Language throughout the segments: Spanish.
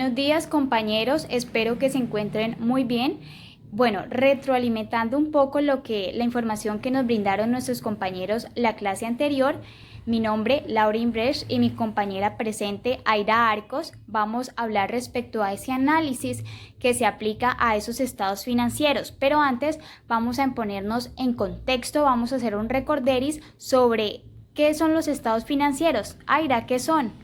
Buenos días compañeros, espero que se encuentren muy bien. Bueno, retroalimentando un poco la información que nos brindaron nuestros compañeros la clase anterior, mi nombre Lauren Bresch y mi compañera presente Aida Arcos vamos a hablar respecto a ese análisis que se aplica a esos estados financieros. Pero antes vamos a ponernos en contexto, vamos a hacer un recorderis sobre qué son los estados financieros. Aida, ¿qué son?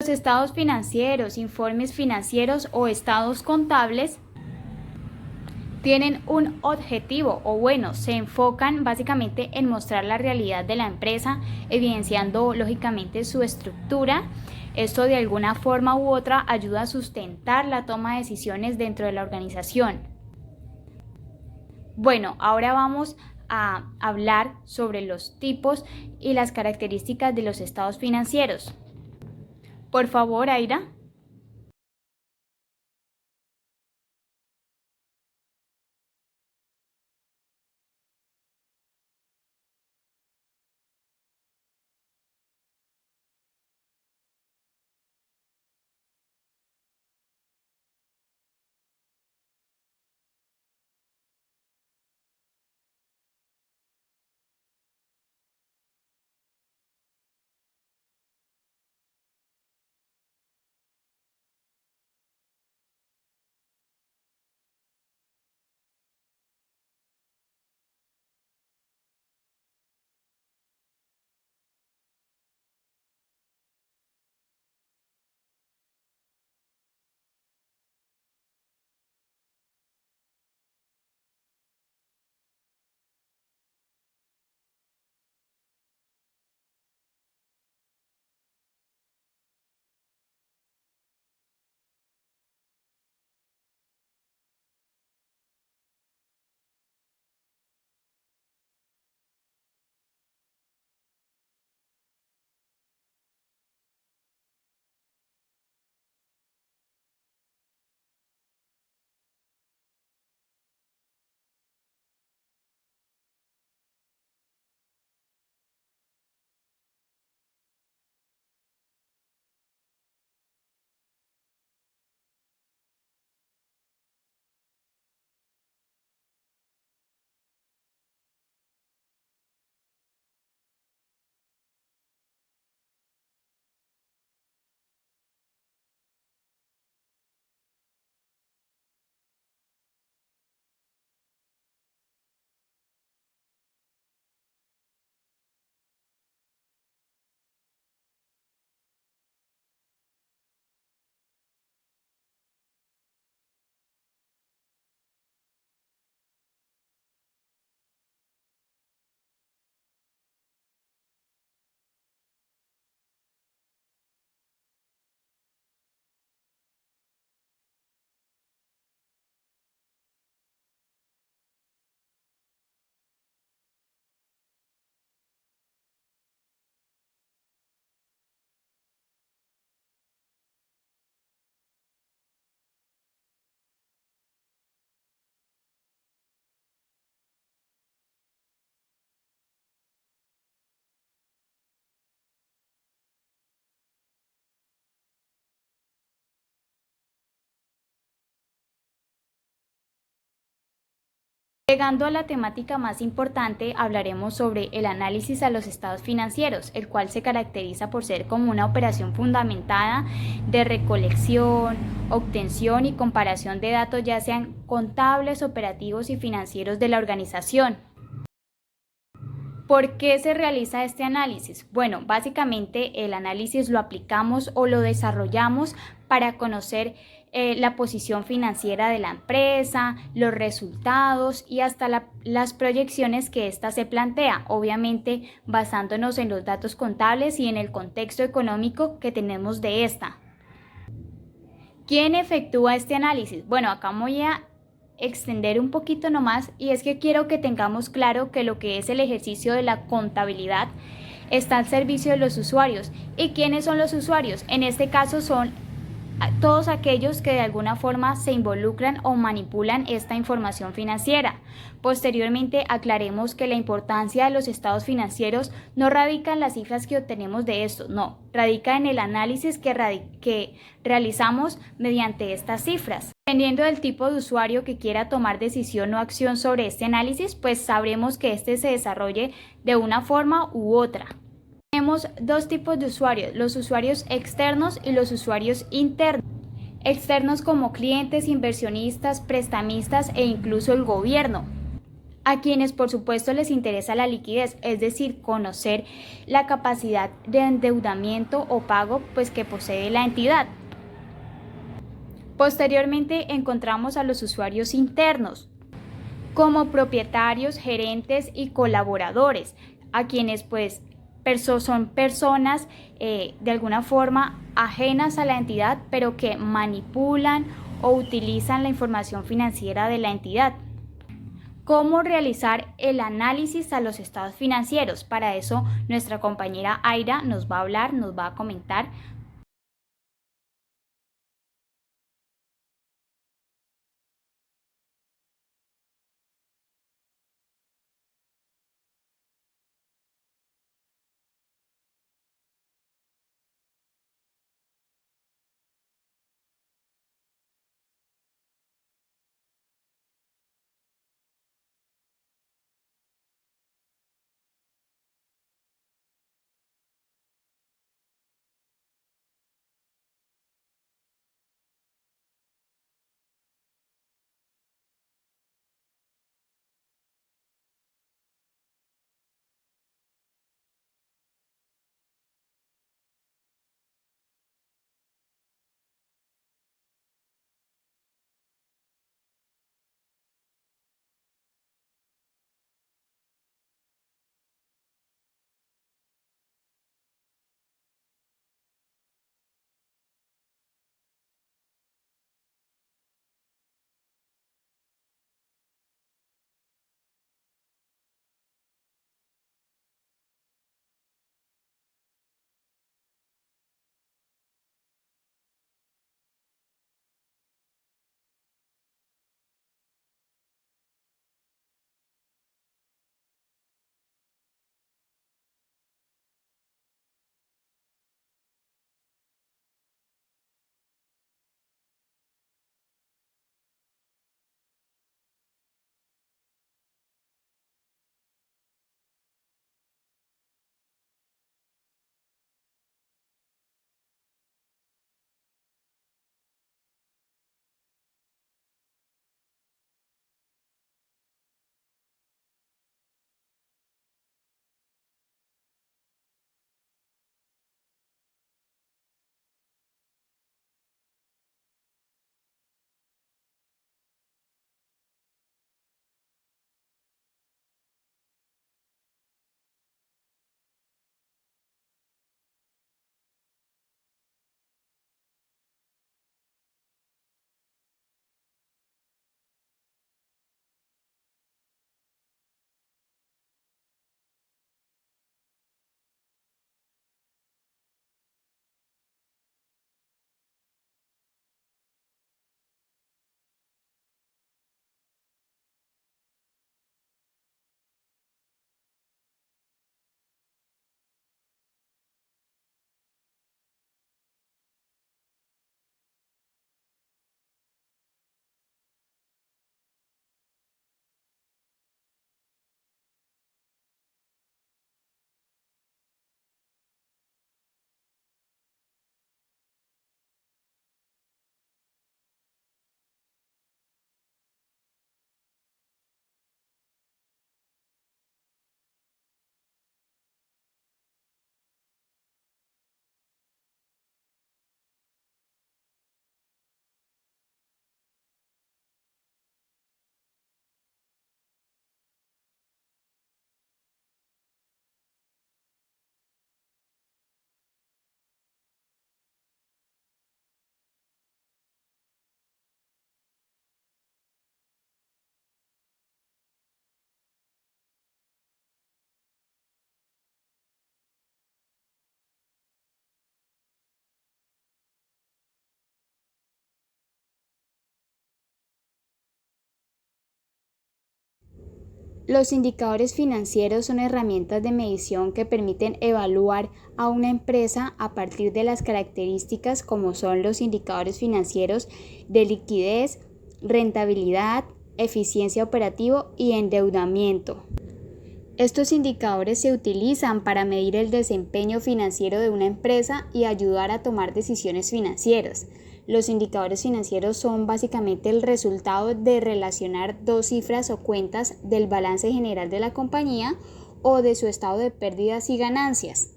Los estados financieros, informes financieros o estados contables tienen un objetivo o bueno, se enfocan básicamente en mostrar la realidad de la empresa, evidenciando lógicamente su estructura. Esto de alguna forma u otra ayuda a sustentar la toma de decisiones dentro de la organización. Bueno, ahora vamos a hablar sobre los tipos y las características de los estados financieros. Por favor, Aira. Llegando a la temática más importante, hablaremos sobre el análisis a los estados financieros, el cual se caracteriza por ser como una operación fundamentada de recolección, obtención y comparación de datos, ya sean contables, operativos y financieros de la organización. ¿Por qué se realiza este análisis? Bueno, básicamente el análisis lo aplicamos o lo desarrollamos para conocer la posición financiera de la empresa, los resultados y hasta las proyecciones que ésta se plantea, obviamente basándonos en los datos contables y en el contexto económico que tenemos de esta. ¿Quién efectúa este análisis? Bueno, acá voy a extender un poquito nomás y es que quiero que tengamos claro que lo que es el ejercicio de la contabilidad está al servicio de los usuarios. ¿Y quiénes son los usuarios? En este caso son todos aquellos que de alguna forma se involucran o manipulan esta información financiera. Posteriormente aclaremos que la importancia de los estados financieros no radica en las cifras que obtenemos de estos, no, radica en el análisis que realizamos mediante estas cifras. Dependiendo del tipo de usuario que quiera tomar decisión o acción sobre este análisis, pues sabremos que este se desarrolle de una forma u otra. Tenemos dos tipos de usuarios, los usuarios externos y los usuarios internos. Externos como clientes, inversionistas, prestamistas e incluso el gobierno, a quienes por supuesto les interesa la liquidez, es decir, conocer la capacidad de endeudamiento o pago pues, que posee la entidad. Posteriormente encontramos a los usuarios internos, como propietarios, gerentes y colaboradores, a quienes pues son personas de alguna forma ajenas a la entidad, pero que manipulan o utilizan la información financiera de la entidad. ¿Cómo realizar el análisis a los estados financieros? Para eso nuestra compañera Aira nos va a hablar, nos va a comentar Los indicadores financieros son herramientas de medición que permiten evaluar a una empresa a partir de las características como son los indicadores financieros de liquidez, rentabilidad, eficiencia operativa y endeudamiento. Estos indicadores se utilizan para medir el desempeño financiero de una empresa y ayudar a tomar decisiones financieras. Los indicadores financieros son básicamente el resultado de relacionar dos cifras o cuentas del balance general de la compañía o de su estado de pérdidas y ganancias.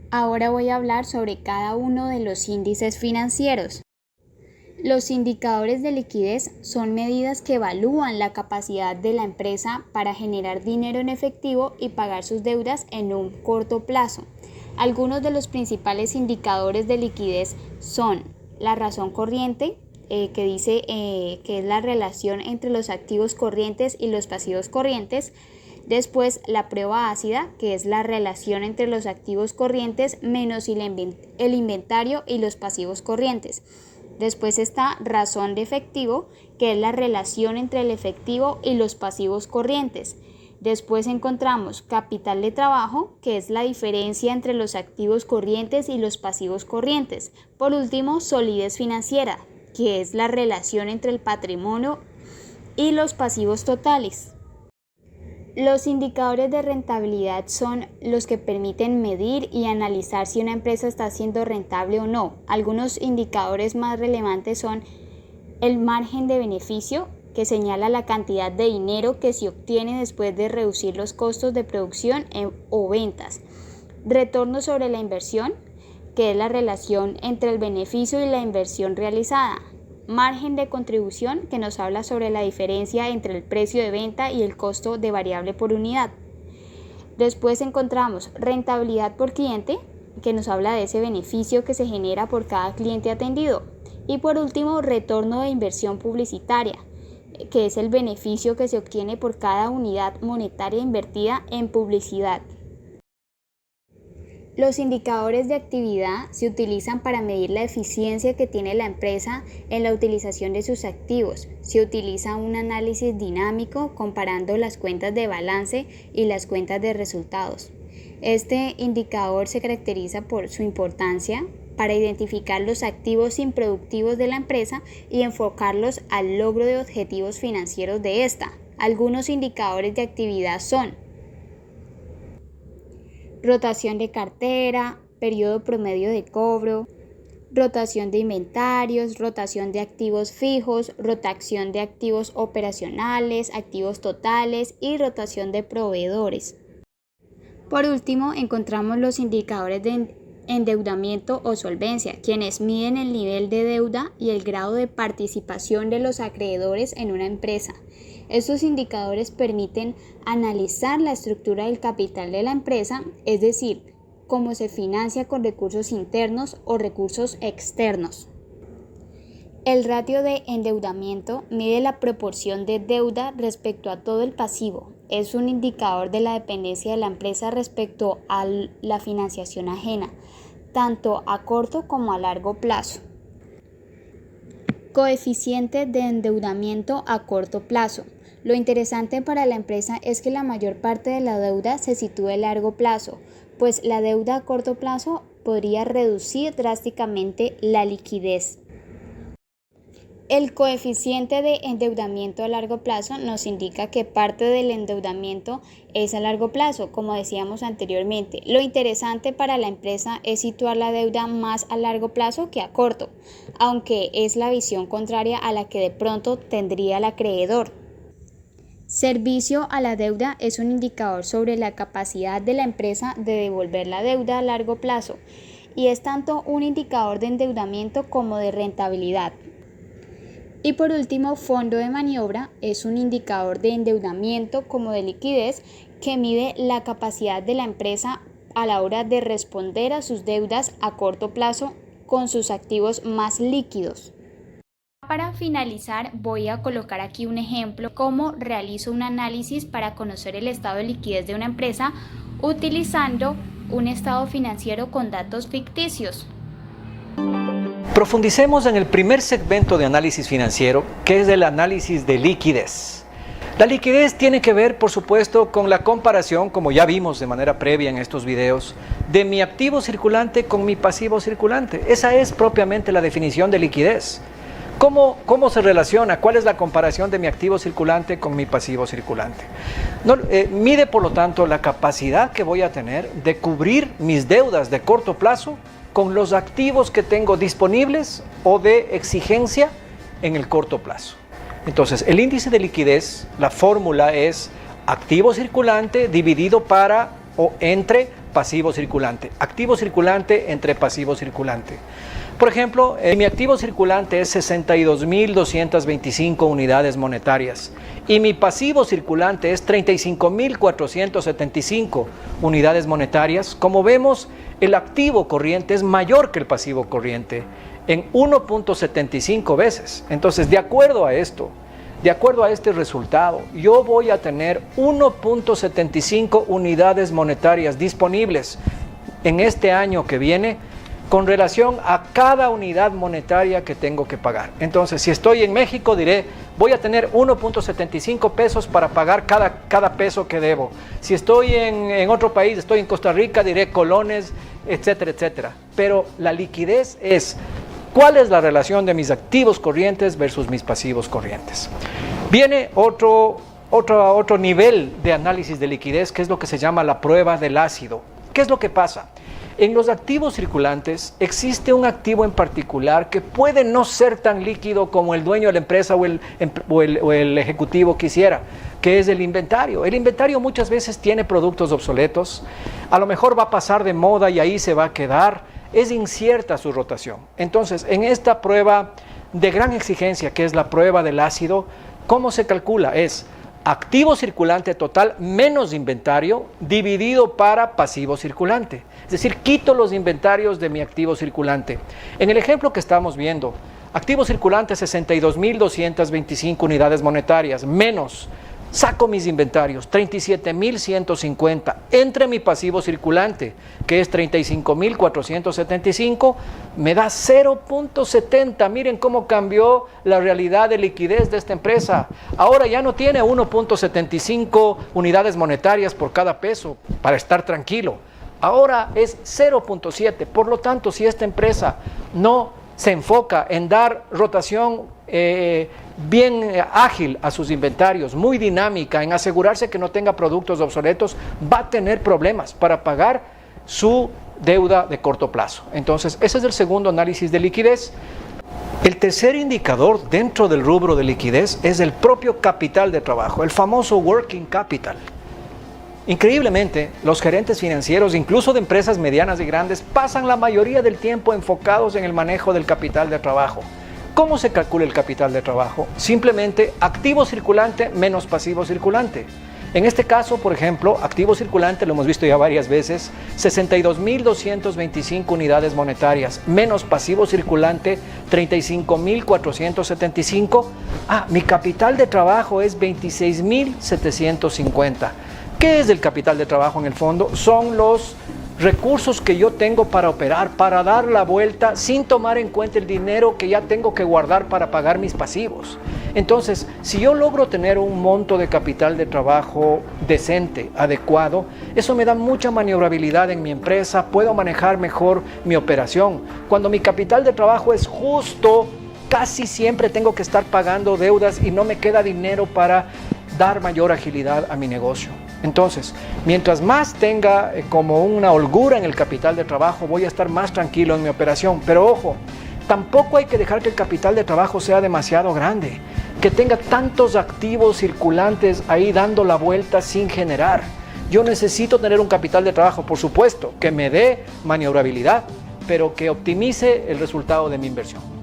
Ahora voy a hablar sobre cada uno de los índices financieros. Los indicadores de liquidez son medidas que evalúan la capacidad de la empresa para generar dinero en efectivo y pagar sus deudas en un corto plazo. Algunos de los principales indicadores de liquidez son la razón corriente, que dice que es la relación entre los activos corrientes y los pasivos corrientes. Después, la prueba ácida, que es la relación entre los activos corrientes menos el inventario y los pasivos corrientes. Después está razón de efectivo, que es la relación entre el efectivo y los pasivos corrientes. Después encontramos capital de trabajo, que es la diferencia entre los activos corrientes y los pasivos corrientes. Por último, solidez financiera, que es la relación entre el patrimonio y los pasivos totales. Los indicadores de rentabilidad son los que permiten medir y analizar si una empresa está siendo rentable o no. Algunos indicadores más relevantes son el margen de beneficio, que señala la cantidad de dinero que se obtiene después de reducir los costos de producción o ventas. Retorno sobre la inversión, que es la relación entre el beneficio y la inversión realizada. Margen de contribución, que nos habla sobre la diferencia entre el precio de venta y el costo de variable por unidad. Después encontramos rentabilidad por cliente, que nos habla de ese beneficio que se genera por cada cliente atendido. Y por último, retorno de inversión publicitaria, que es el beneficio que se obtiene por cada unidad monetaria invertida en publicidad. Los indicadores de actividad se utilizan para medir la eficiencia que tiene la empresa en la utilización de sus activos. Se utiliza un análisis dinámico comparando las cuentas de balance y las cuentas de resultados. Este indicador se caracteriza por su importancia para identificar los activos improductivos de la empresa y enfocarlos al logro de objetivos financieros de esta. Algunos indicadores de actividad son rotación de cartera, periodo promedio de cobro, rotación de inventarios, rotación de activos fijos, rotación de activos operacionales, activos totales y rotación de proveedores. Por último, encontramos los indicadores de endeudamiento o solvencia, quienes miden el nivel de deuda y el grado de participación de los acreedores en una empresa. Estos indicadores permiten analizar la estructura del capital de la empresa, es decir, cómo se financia con recursos internos o recursos externos. El ratio de endeudamiento mide la proporción de deuda respecto a todo el pasivo. Es un indicador de la dependencia de la empresa respecto a la financiación ajena, tanto a corto como a largo plazo. Coeficiente de endeudamiento a corto plazo. Lo interesante para la empresa es que la mayor parte de la deuda se sitúa a largo plazo, pues la deuda a corto plazo podría reducir drásticamente la liquidez. El coeficiente de endeudamiento a largo plazo nos indica que parte del endeudamiento es a largo plazo, como decíamos anteriormente. Lo interesante para la empresa es situar la deuda más a largo plazo que a corto, aunque es la visión contraria a la que de pronto tendría el acreedor. Servicio a la deuda es un indicador sobre la capacidad de la empresa de devolver la deuda a largo plazo y es tanto un indicador de endeudamiento como de rentabilidad. Y por último, fondo de maniobra es un indicador de endeudamiento como de liquidez que mide la capacidad de la empresa a la hora de responder a sus deudas a corto plazo con sus activos más líquidos. Para finalizar, voy a colocar aquí un ejemplo cómo realizo un análisis para conocer el estado de liquidez de una empresa utilizando un estado financiero con datos ficticios. Profundicemos en el primer segmento de análisis financiero, que es el análisis de liquidez. La liquidez tiene que ver, por supuesto, con la comparación, como ya vimos de manera previa en estos videos, de mi activo circulante con mi pasivo circulante. Esa es propiamente la definición de liquidez. ¿Cómo se relaciona? ¿Cuál es la comparación de mi activo circulante con mi pasivo circulante? Mide, por lo tanto, la capacidad que voy a tener de cubrir mis deudas de corto plazo con los activos que tengo disponibles o de exigencia en el corto plazo. Entonces, el índice de liquidez, la fórmula es activo circulante dividido entre pasivo circulante. Activo circulante entre pasivo circulante. Por ejemplo, mi activo circulante es 62.225 unidades monetarias y mi pasivo circulante es 35.475 unidades monetarias. Como vemos, el activo corriente es mayor que el pasivo corriente en 1.75 veces. Entonces, de acuerdo a esto, de acuerdo a este resultado, yo voy a tener 1.75 unidades monetarias disponibles en este año que viene con relación a cada unidad monetaria que tengo que pagar. Entonces, si estoy en México, diré, voy a tener 1.75 pesos para pagar cada peso que debo. Si estoy en otro país, estoy en Costa Rica, diré colones, etcétera, etcétera. Pero la liquidez es, ¿cuál es la relación de mis activos corrientes versus mis pasivos corrientes? Viene otro nivel de análisis de liquidez, que es lo que se llama la prueba del ácido. ¿Qué es lo que pasa? En los activos circulantes existe un activo en particular que puede no ser tan líquido como el dueño de la empresa o el ejecutivo quisiera, que es el inventario. El inventario muchas veces tiene productos obsoletos, a lo mejor va a pasar de moda y ahí se va a quedar, es incierta su rotación. Entonces, en esta prueba de gran exigencia, que es la prueba del ácido, ¿cómo se calcula? Es activo circulante total menos inventario dividido para pasivo circulante. Es decir, quito los inventarios de mi activo circulante. En el ejemplo que estamos viendo, activo circulante 62.225 unidades monetarias menos, saco mis inventarios 37.150 entre mi pasivo circulante, que es 35.475, me da 0.70. Miren cómo cambió la realidad de liquidez de esta empresa. Ahora ya no tiene 1.75 unidades monetarias por cada peso para estar tranquilo. Ahora es 0.7. Por lo tanto, si esta empresa no se enfoca en dar rotación bien ágil a sus inventarios, muy dinámica, en asegurarse que no tenga productos obsoletos, va a tener problemas para pagar su deuda de corto plazo. Entonces, ese es el segundo análisis de liquidez. El tercer indicador dentro del rubro de liquidez es el propio capital de trabajo, el famoso working capital. Increíblemente, los gerentes financieros, incluso de empresas medianas y grandes, pasan la mayoría del tiempo enfocados en el manejo del capital de trabajo. ¿Cómo se calcula el capital de trabajo? Simplemente activo circulante menos pasivo circulante. En este caso, por ejemplo, activo circulante, lo hemos visto ya varias veces, 62.225 unidades monetarias, menos pasivo circulante, 35.475. Mi capital de trabajo es 26.750. ¿Qué es el capital de trabajo en el fondo? Son los recursos que yo tengo para operar, para dar la vuelta sin tomar en cuenta el dinero que ya tengo que guardar para pagar mis pasivos. Entonces, si yo logro tener un monto de capital de trabajo decente, adecuado, eso me da mucha maniobrabilidad en mi empresa, puedo manejar mejor mi operación. Cuando mi capital de trabajo es justo, casi siempre tengo que estar pagando deudas y no me queda dinero para dar mayor agilidad a mi negocio. Entonces, mientras más tenga como una holgura en el capital de trabajo, voy a estar más tranquilo en mi operación. Pero ojo, tampoco hay que dejar que el capital de trabajo sea demasiado grande, que tenga tantos activos circulantes ahí dando la vuelta sin generar. Yo necesito tener un capital de trabajo, por supuesto, que me dé maniobrabilidad, pero que optimice el resultado de mi inversión.